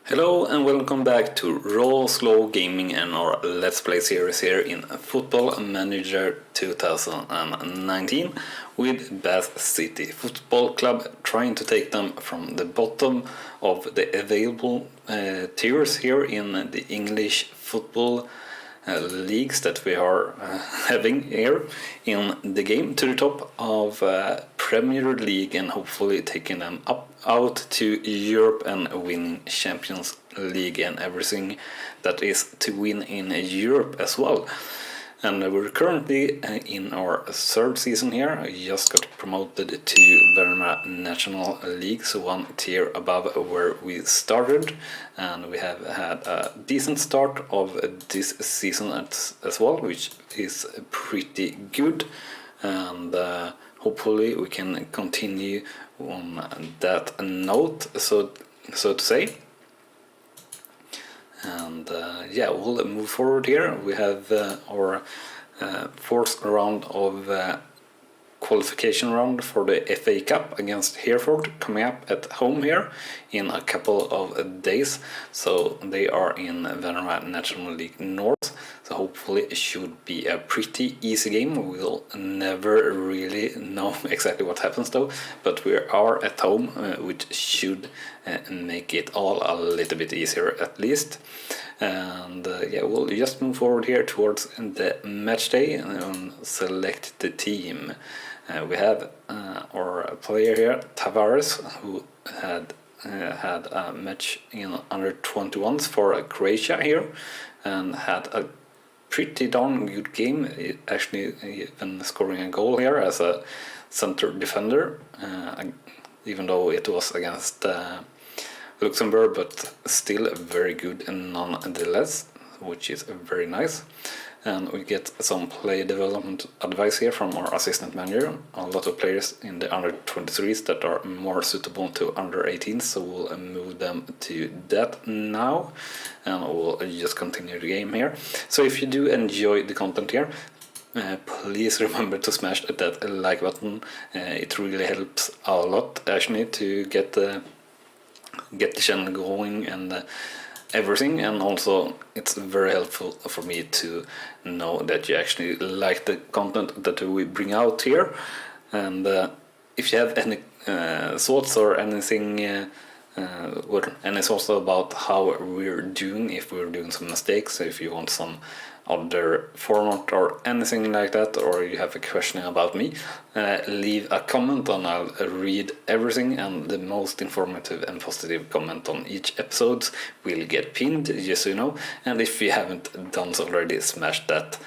Hello and welcome back to Raw Slow Gaming and our Let's Play series here in Football Manager 2019 with Bath City Football Club, trying to take them from the bottom of the available tiers here in the English football leagues that we are having here in the game to the top of Premier League and hopefully taking them out to Europe and winning Champions League and everything that is to win in Europe as well. And we're currently in our third season here. I just got promoted to Verma National League, so one tier above where we started, and we have had a decent start of this season as well, which is pretty good, and hopefully we can continue on that note, so to say. And yeah, we'll move forward here. We have our fourth round of qualification round for the FA Cup against Hereford coming up at home here in a couple of days. So they are in Verma National League North, so hopefully it should be a pretty easy game. We'll never really know exactly what happens though, but we are at home, which should make it all a little bit easier at least. And yeah, we'll just move forward here towards the match day and select the team. We have our player here, Tavares, who had a match in under 21s for Croatia here and had a pretty darn good game, actually even scoring a goal here as a center defender, even though it was against Luxembourg, but still very good nonetheless, which is very nice. And we get some play development advice here from our assistant manager. A lot of players in the under 23s that are more suitable to under 18s, so we'll move them to that now, and we'll just continue the game here. So if you do enjoy the content here, please remember to smash that like button. It really helps a lot actually to get the channel going and everything, and also it's very helpful for me to know that you actually like the content that we bring out here. And if you have any thoughts or anything, any thoughts about how we're doing, if we're doing some mistakes, if you want some other format or anything like that, or you have a question about me, leave a comment and I'll read everything, and the most informative and positive comment on each episode will get pinned, just so you know. And if you haven't done so already, smash that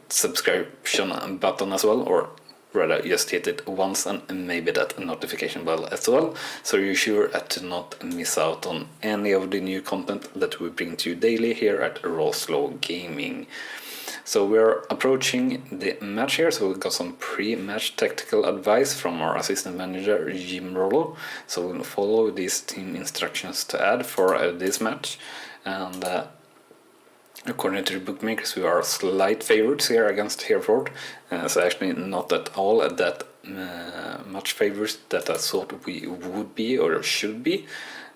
subscription button as well, or rather just hit it once, and maybe that notification bell as well, so you're sure to not miss out on any of the new content that we bring to you daily here at Raw Slow Gaming. So we're approaching the match here, so we got some pre-match tactical advice from our assistant manager Jim Rollo, so we'll follow these team instructions to add for this match. And according to the bookmakers, we are slight favorites here against Hereford, so actually not at all that much favorites that I thought we would be or should be,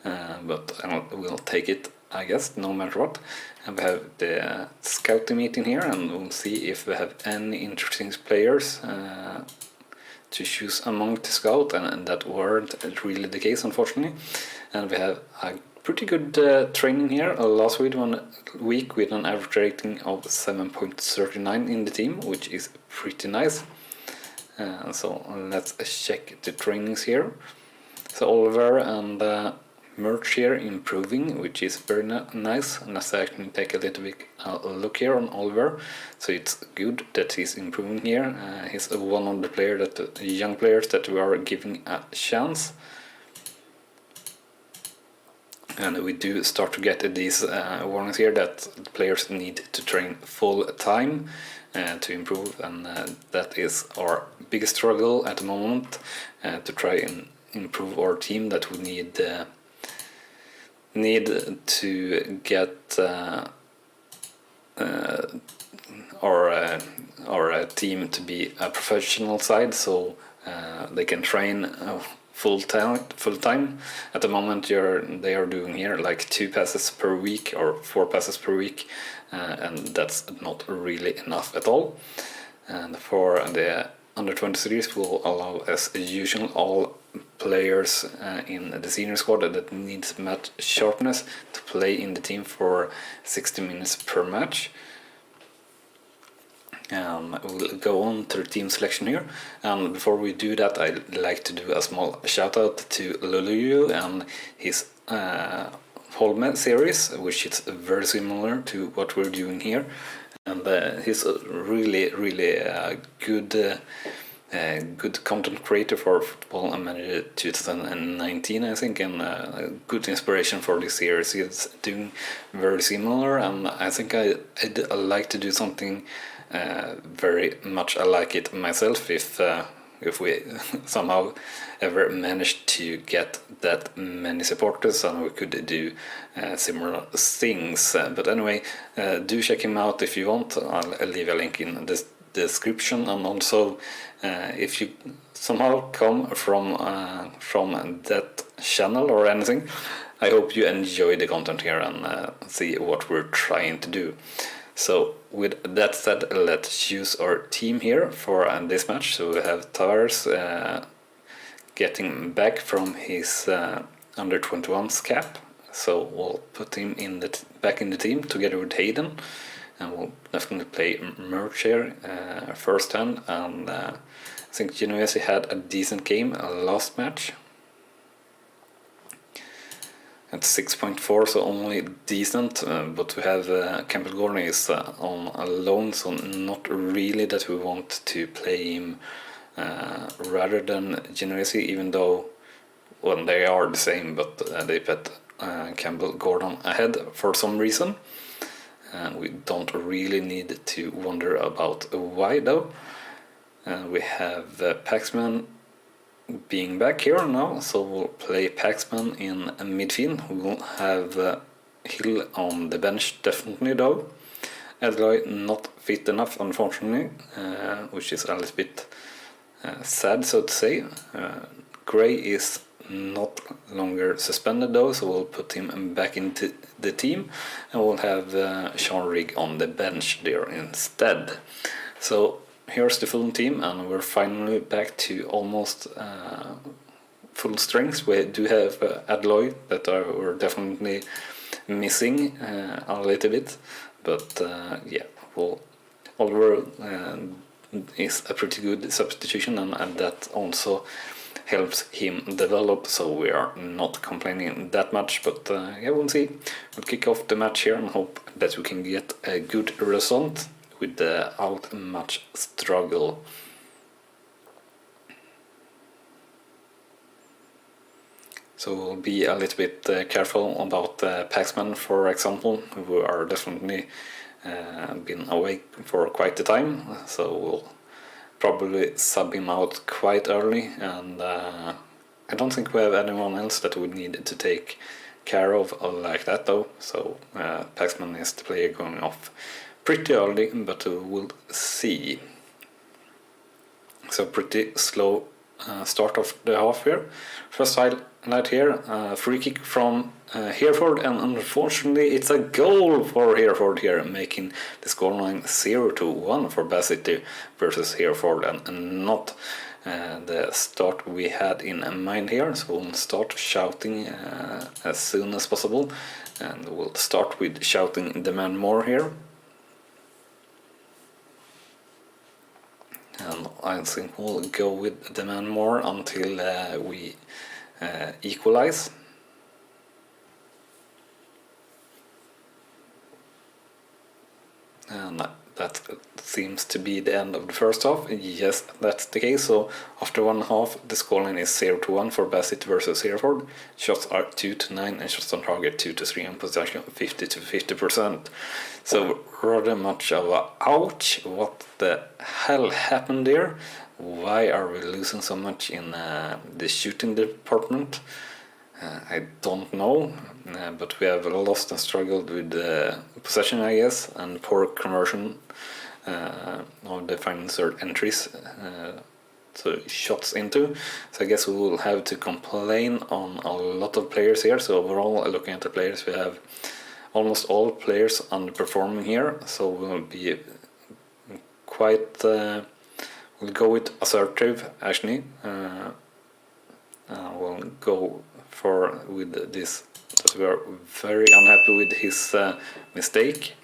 but we'll take it, I guess, no matter what. And we have the scouting meeting here, and we'll see if we have any interesting players to choose among the scout, and that weren't really the case, unfortunately. And we have a pretty good training here last week with an average rating of 7.39 in the team, which is pretty nice. So let's check the trainings here. So Oliver and Merch here improving, which is very nice. And let's actually take a little bit look here on Oliver. So it's good that he's improving here. He's one of the young players that we are giving a chance. And we do start to get these warnings here that players need to train full time to improve, and that is our biggest struggle at the moment, to try and improve our team. That we need to get our team to be a professional side, so they can train full time. At the moment, they are doing here like 2 passes per week or 4 passes per week, and that's not really enough at all. And for the under 23s, will allow as usual all players in the senior squad that needs match sharpness to play in the team for 60 minutes per match. We'll go on to the team selection here, and before we do that, I'd like to do a small shout out to Lollujo and his holme series, which is very similar to what we're doing here, and he's a really good content creator for Football Manager 2019, I think, and a good inspiration for this series. He's doing very similar, and I think I'd like to do something very much like it myself if we somehow ever managed to get that many supporters and we could do similar things. But anyway, do check him out if you want. I'll leave a link in the description, and also if you somehow come from that channel or anything, I hope you enjoy the content here and see what we're trying to do. So with that said, let's choose our team here for this match. So we have Tavares getting back from his under 21s cap. So we'll put him back in the team together with Hayden, and we'll definitely play Merch here first hand. And I think Genovese had a decent game last match. At 6.4, so only decent, but we have Campbell Gordon is on a loan, so not really that we want to play him rather than Genovese, even though they are the same, but they put Campbell Gordon ahead for some reason. We don't really need to wonder about why though. We have Paxman being back here now, so we'll play Paxman in midfield. We will have Hill on the bench definitely though. Adloy not fit enough unfortunately, which is a little bit sad so to say. Gray is not longer suspended though, so we'll put him back into the team, and we'll have Sean Rigg on the bench there instead. So here's the full team, and we're finally back to almost full strength. We do have Adloy that we're definitely missing a little bit, but yeah, well, Oliver is a pretty good substitution, and that also helps him develop, so we are not complaining that much. But yeah, we'll see. We'll kick off the match here and hope that we can get a good result without much struggle. So we'll be a little bit careful about Paxman, for example, who are definitely been away for quite a time, so we'll probably sub him out quite early, and I don't think we have anyone else that we need to take care of like that though, so Paxman is the player going off pretty early, but we'll see. So pretty slow start of the half here. First highlight here, free kick from Hereford, and unfortunately it's a goal for Hereford here, making the scoreline 0-1 for Bassett versus Hereford, and not the start we had in mind here. So we'll start shouting as soon as possible, and we'll start with shouting demand more here. And I think we'll go with demand more until we equalize. And that seems to be the end of the first half. Yes, that's the case. So after one half, the scoreline is 0-1 for Bassett versus Hereford. Shots are 2-9 and shots on target 2-3 and possession 50%. So rather much of a ouch. What the hell happened there? Why are we losing so much in the shooting department? I don't know, but we have lost and struggled with possession, I guess, and poor conversion of the final third entries shots into. So I guess we will have to complain on a lot of players here. So overall, looking at the players, we have almost all players underperforming here. So we'll be quite. We'll go with assertive actually. We'll go with this. That we are very unhappy with his mistake.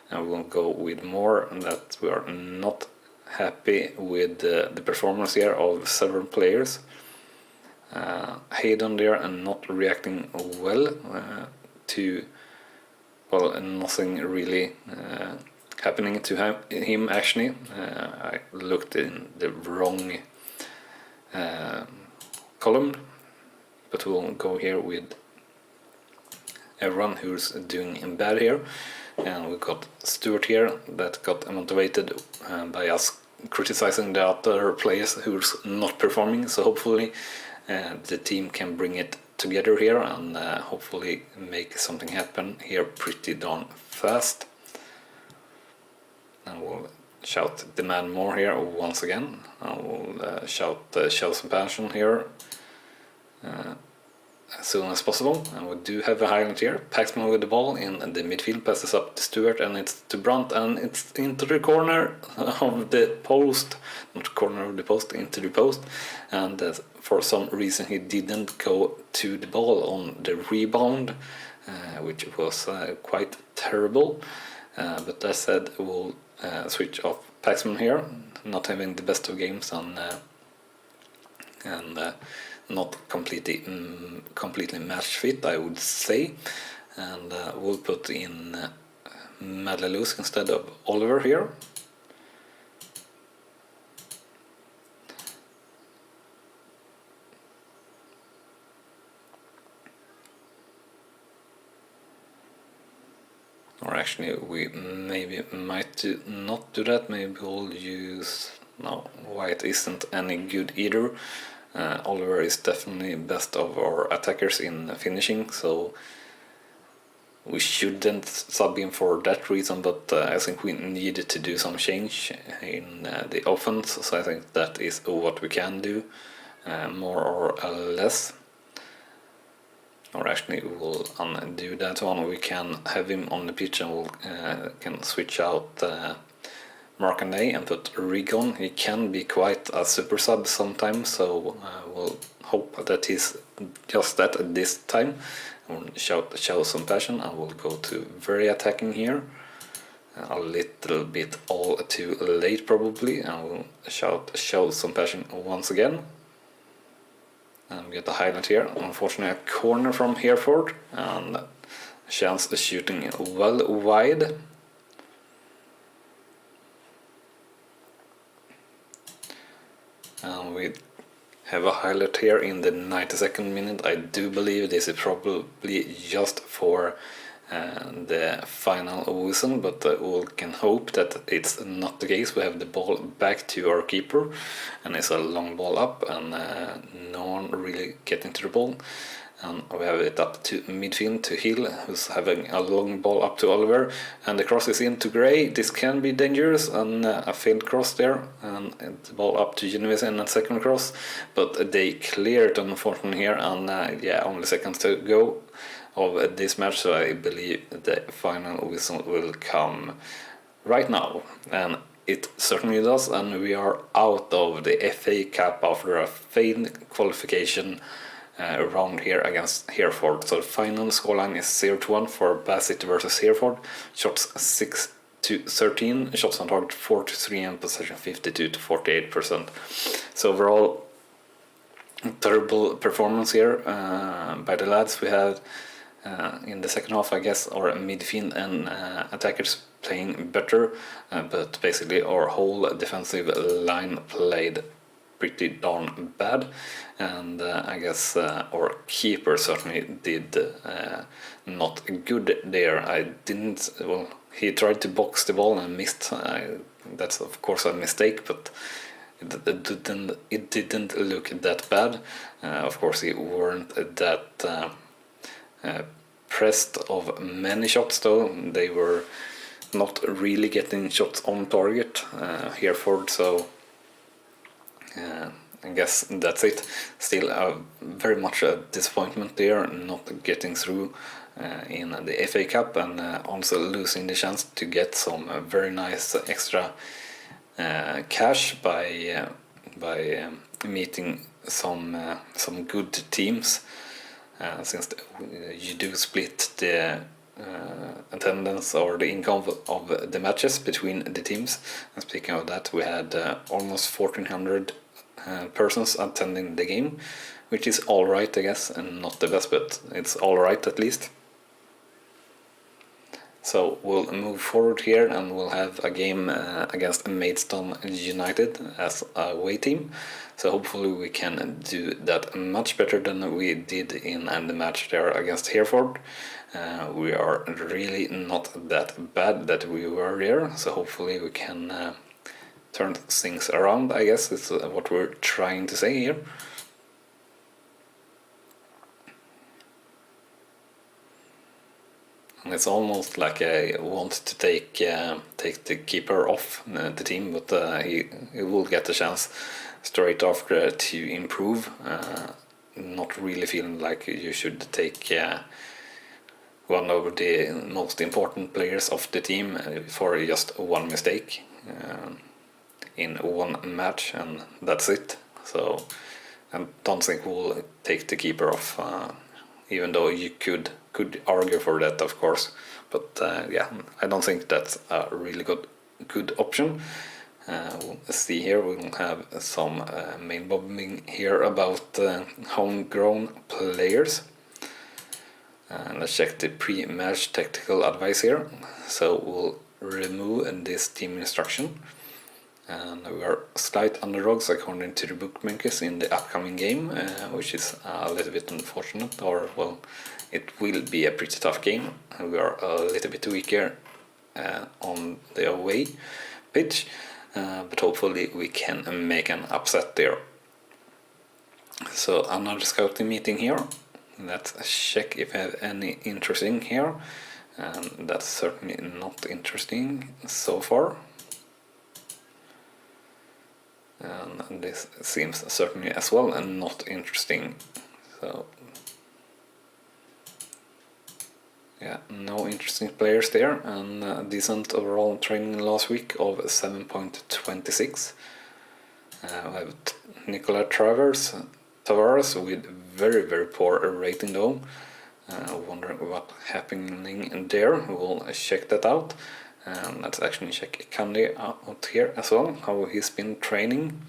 And we'll go with more that we are not happy with the performance here of several players. Hayden there and not reacting well to nothing really happening to him actually. I looked in the wrong column, but we'll go here with everyone who's doing bad here. And we got Stuart here that got motivated by us criticizing the other players who's not performing. So hopefully the team can bring it together here and hopefully make something happen here pretty darn fast. And we'll shout demand more here once again. And we'll shout show some passion here as soon as possible. And we do have a highlight here. Paxman with the ball in the midfield, passes up to Stewart, and it's to Brunt, and it's into the corner of the post, not corner of the post, into the post. And for some reason he didn't go to the ball on the rebound, which was quite terrible. But that said, we'll switch off Paxman here, not having the best of games and not completely match fit, I would say. And we'll put in Madeleine instead of Oliver here. Or actually we maybe might not do that. Maybe we'll use, no, White isn't any good either. Oliver is definitely best of our attackers in finishing, so we shouldn't sub him for that reason, but I think we needed to do some change in the offense, so I think that is what we can do, more or less. Or actually we will undo that one. We can have him on the pitch and we'll can switch out Markanday and put Rig on. He can be quite a super sub sometimes, so we'll hope that he's just that this time. We'll show some passion and we'll go to very attacking here. A little bit all too late probably, and we'll show some passion once again. And we get the highlight here. Unfortunately a corner from Hereford and chance shooting well wide. And we have a highlight here in the 92nd minute. I do believe this is probably just for the final whistle, but we can hope that it's not the case. We have the ball back to our keeper and it's a long ball up and no one really getting to the ball. And we have it up to midfield to Hill, who's having a long ball up to Oliver, and the cross is into Gray. This can be dangerous, and a failed cross there, and the ball up to Genovese and a second cross, but they cleared unfortunately here, and only seconds to go of this match, so I believe the final whistle will come right now, and it certainly does, and we are out of the FA Cup after a failed qualification round here against Hereford. So the final scoreline is 0-1 for Bassett versus Hereford. Shots 6-13, shots on target 4-3, and possession 52-48%. So overall, terrible performance here by the lads. We had in the second half, I guess, our midfield and attackers playing better, but basically our whole defensive line played pretty darn bad, and I guess our keeper certainly did not good there. He tried to box the ball and missed. That's of course a mistake, but it didn't look that bad. Of course, he weren't that pressed of many shots though. They were not really getting shots on target, Hereford, so I guess that's it. Still very much a disappointment there, not getting through in the FA Cup, and also losing the chance to get some very nice extra cash by meeting some good teams, since you do split the attendance or the income of the matches between the teams. And speaking of that, we had almost 1,400 persons attending the game, which is alright, I guess, and not the best, but it's alright at least. So we'll move forward here, and we'll have a game against Maidstone United as a away team. So hopefully we can do that much better than we did in the match there against Hereford. We are really not that bad that we were there, so hopefully we can turn things around, I guess is what we're trying to say here. And it's almost like I want to take the keeper off the team, but he will get the chance straight after to improve. Not really feeling like you should take one of the most important players of the team for just one mistake in one match, and that's it. So I don't think we'll take the keeper off, even though you could argue for that, of course. But yeah, I don't think that's a really good option. We'll see here, we'll have some main bombing here about homegrown players. Let's check the pre-match tactical advice here. So we'll remove this team instruction, and we are slight underdogs according to the bookmakers in the upcoming game, which is a little bit unfortunate, or well, it will be a pretty tough game. We are a little bit weaker on the away pitch, but hopefully we can make an upset there. So another scouting meeting here. Let's check if we have any interesting here. That's certainly not interesting so far. And this seems certainly as well and not interesting. So yeah, no interesting players there, and decent overall training last week of 7.26. We have Nicola Tavares with very poor rating though. Wondering what's happening there. We'll check that out. Let's actually check Candy out here as well, how he's been training.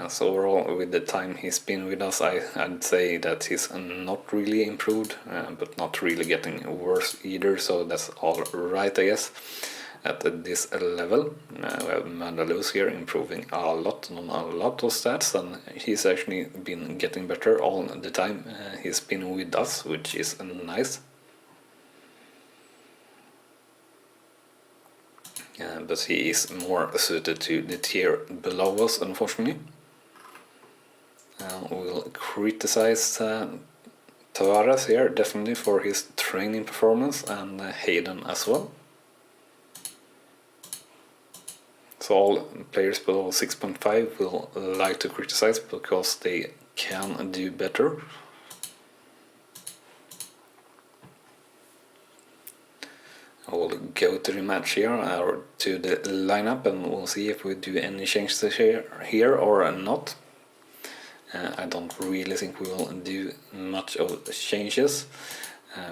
So overall, with the time he's been with us, I'd say that he's not really improved, but not really getting worse either, so that's all right, I guess, at this level. We have Mandalose here improving a lot on a lot of stats, and he's actually been getting better all the time he's been with us, which is nice. But he is more suited to the tier below us, unfortunately. We'll criticize Tavares here, definitely, for his training performance, and Hayden as well. So all players below 6.5 will like to criticize because they can do better. I will go to the match here, or to the lineup, and we'll see if we do any changes here or not. I don't really think we will do much of changes.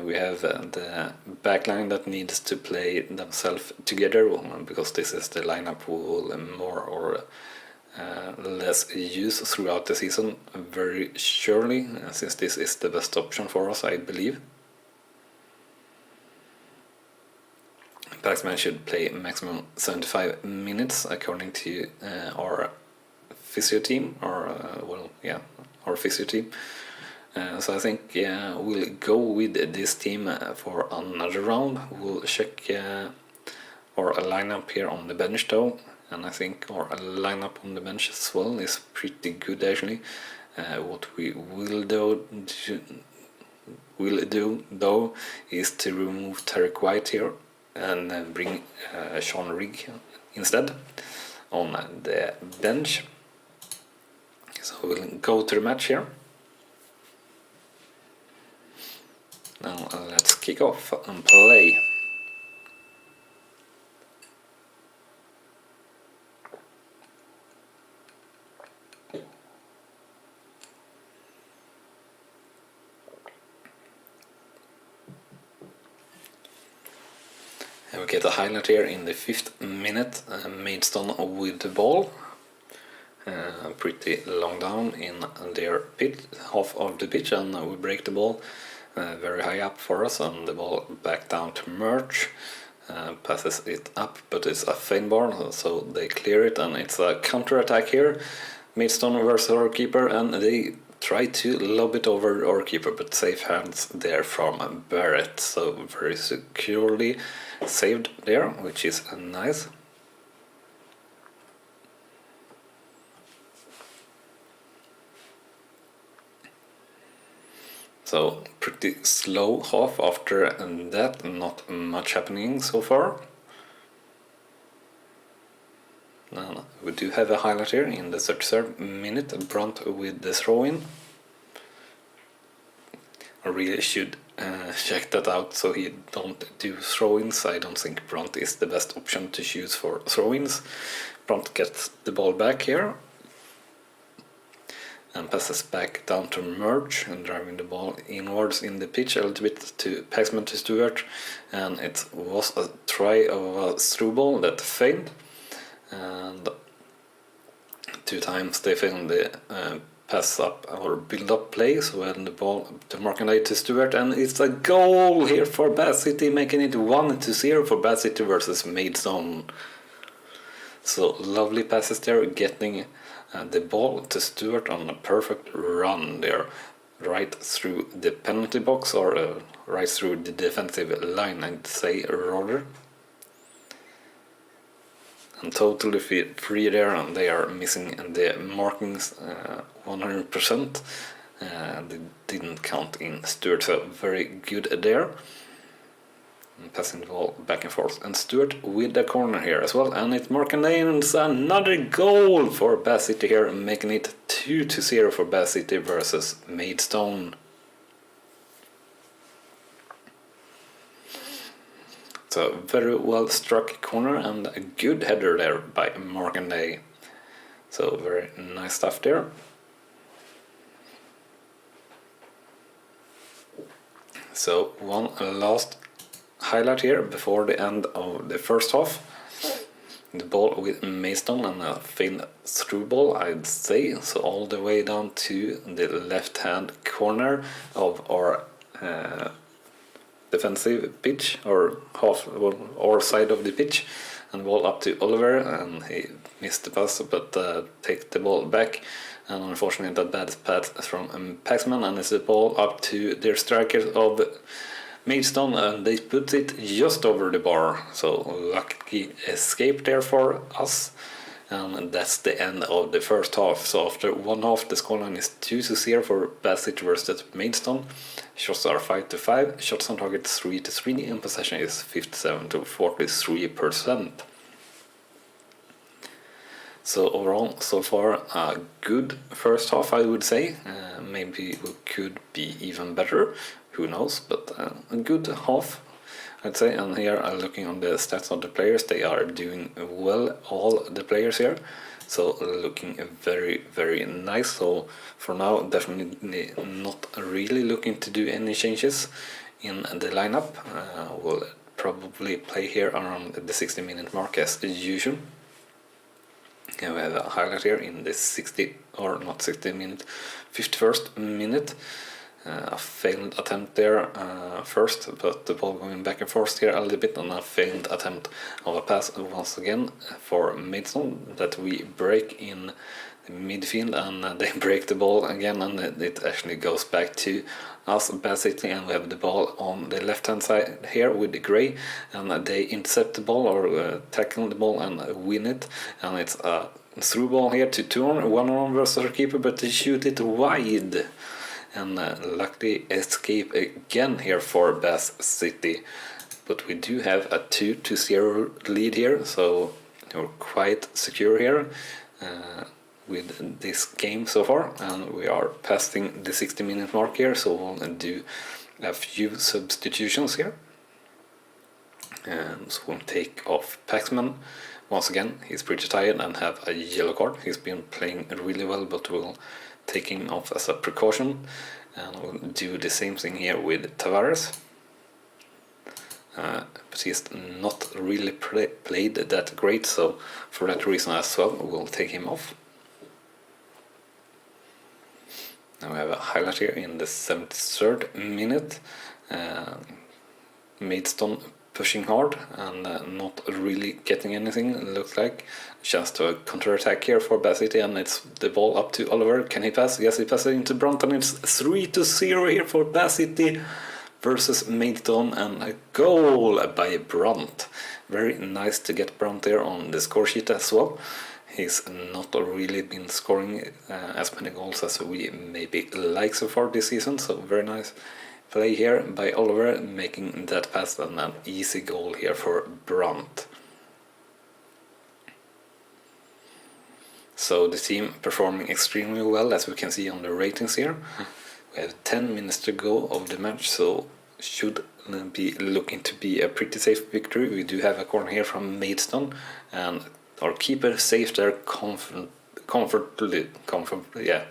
We have the backline that needs to play themselves together, because this is the lineup we will more or less use throughout the season, very surely, since this is the best option for us, I believe. Batsman should play maximum 75 minutes according to our physio team, or our physio team. So I think we'll go with this team for another round. We'll check our lineup here on the bench though, and I think our lineup on the bench as well is pretty good actually. What we will do though is to remove Tarek White here and bring Sean Rigg instead on the bench. So we'll go to the match here. Now let's kick off and play. And we get a highlight here in the 5th minute, Maidstone with the ball. Pretty long down in their pitch, half of the pitch, and we break the ball very high up for us, and the ball back down to Merch. Passes it up, but it's a feint ball, so they clear it, and it's a counter attack here. Maidstone versus our keeper, and they try to lob it over our keeper, but safe hands there from Barrett, so very securely saved there, which is nice. So pretty slow half after that, not much happening so far. Now we do have a highlight here in the 33rd minute, Brunt with the throw-in. I really should check that out so he don't do throw-ins. I don't think Brunt is the best option to choose for throw-ins. Brunt gets the ball back here and passes back down to Merge and driving the ball inwards in the pitch a little bit to Paxman to Stewart, and it was a try of a through ball that failed, and 2 times they failed the pass up or build up play, so when the ball to Markenday to Stewart, and it's a goal here for Bath City, making it 1-0 for Bath City versus Maidstone. So lovely passes there, getting the ball to Stewart on a perfect run there, right through the penalty box, or right through the defensive line, I'd say rather. And totally free there, and they are missing the markings 100%. They didn't count in Stewart, so very good there. And passing the ball back and forth, and Stewart with the corner here as well, and it's Markenday, and it's another goal for Bath City here, making it 2-0 for Bath City versus Maidstone. So very well struck corner and a good header there by Markenday. So very nice stuff there. So one last highlight here before the end of the first half. The ball with Maidstone and a faint through ball, I'd say, so all the way down to the left hand corner of our defensive pitch, or half or side of the pitch, and ball up to Oliver, and he missed the pass but take the ball back, and unfortunately that bad pass from Paxman, and it's the ball up to their strikers of Maidstone, and they put it just over the bar, so lucky escape there for us. And that's the end of the first half. So after one half, the scoreline is 2-0 for Bath City versus Maidstone. Shots are 5-5, shots on target 3-3, and possession is 57-43%. So overall, so far, a good first half, I would say. Maybe we could be even better, who knows, but a good half, I'd say. And here, looking on the stats of the players, they are doing well, all the players here. So looking very, very nice. So for now, definitely not really looking to do any changes in the lineup. We'll probably play here around the 60-minute mark as usual. And we have a highlight here in the 51st minute. A failed attempt there first, but the ball going back and forth here a little bit, and a failed attempt of a pass once again for Maidstone that we break in the midfield, and they break the ball again, and it actually goes back to us, Bath City, and we have the ball on the left hand side here with the grey, and they intercept the ball or tackle the ball and win it, and it's a through ball here to Tourne, 1-on-1 versus our keeper, but they shoot it wide. And luckily escape again here for Bath City, but we do have a 2-0 lead here, so we're quite secure here. with this game so far, and we are passing the 60-minute mark here, so we'll do a few substitutions here. So we'll take off Paxman. Once again, he's pretty tired and have a yellow card. He's been playing really well, but we'll take him off as a precaution. And we'll do the same thing here with Tavares. But he's not really played that great, so for that reason as well, we'll take him off. Now we have a highlight here in the 73rd minute. Maidstone pushing hard and not really getting anything, it looks like. Chance to a counter-attack here for Bassett, and it's the ball up to Oliver. Can he pass? Yes, he passes into Brunt, and it's 3-0 here for Bassett versus Maidstone, and a goal by Brunt. Very nice to get Brunt there on the score sheet as well. He's not really been scoring as many goals as we maybe like so far this season, so very nice play here by Oliver, making that pass, and an easy goal here for Brunt. So the team performing extremely well, as we can see on the ratings here. We have 10 minutes to go of the match, so should be looking to be a pretty safe victory. We do have a corner here from Maidstone, and our keeper saves there comfortably, yeah.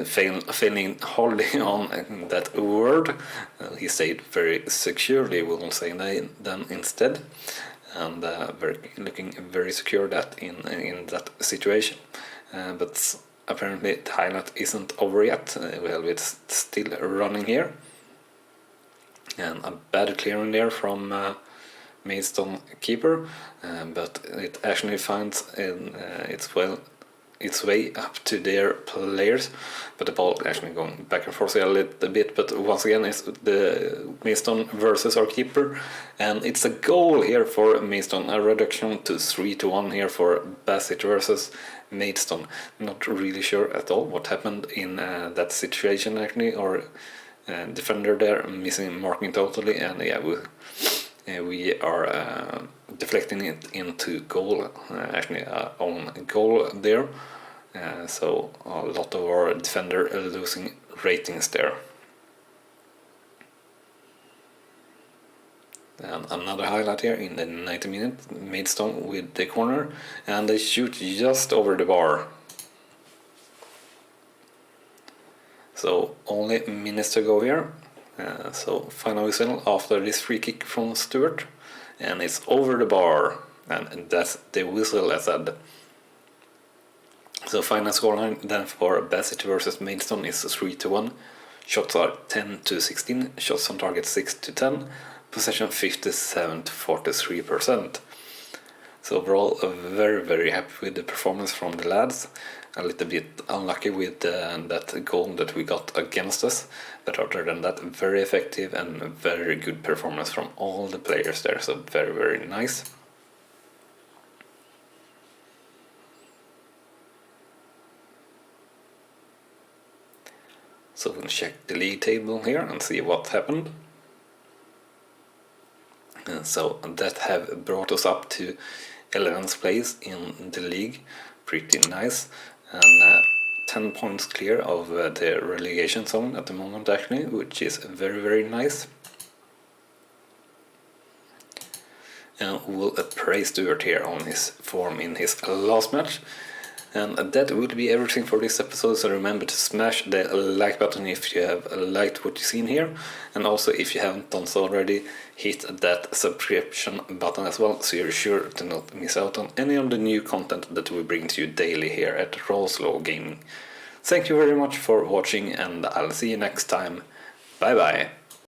Failing hardly on that word. He stayed very securely, we'll say then instead, and looking very secure that in that situation. But apparently the highlight isn't over yet. Well, it's still running here, and a bad clearing there from Maidstone keeper, but it actually finds its way up to their players, but the ball actually going back and forth a little bit. But once again, it's the Maidstone versus our keeper, and it's a goal here for Maidstone, a reduction to 3-1 here for Bassett versus Maidstone. Not really sure at all what happened in that situation actually, or defender there missing marking totally, and yeah, we are deflecting it into goal, actually own goal there. So a lot of our defender losing ratings there. And another highlight here in the 90 minutes, Maidstone with the corner, and they shoot just over the bar. So only minutes to go here. So final whistle after this free kick from Stewart, and it's over the bar, and that's the whistle as said. So final scoreline then for Bassett versus Maidstone is 3-1. Shots are 10-16, shots on target 6-10, possession 57-43%. So overall, very happy with the performance from the lads. A little bit unlucky with that goal that we got against us, but other than that, very effective and very good performance from all the players there, so very nice. So we'll check the league table here and see what happened. And so that have brought us up to 11th place in the league, pretty nice, and 10 points clear of the relegation zone at the moment actually, which is very nice. And we'll praise Stewart here on his form in his last match. And that will be everything for this episode, so remember to smash the like button if you have liked what you've seen here, and also if you haven't done so already, hit that subscription button as well, so you're sure to not miss out on any of the new content that we bring to you daily here at Lollujo Gaming. Thank you very much for watching, and I'll see you next time. Bye bye!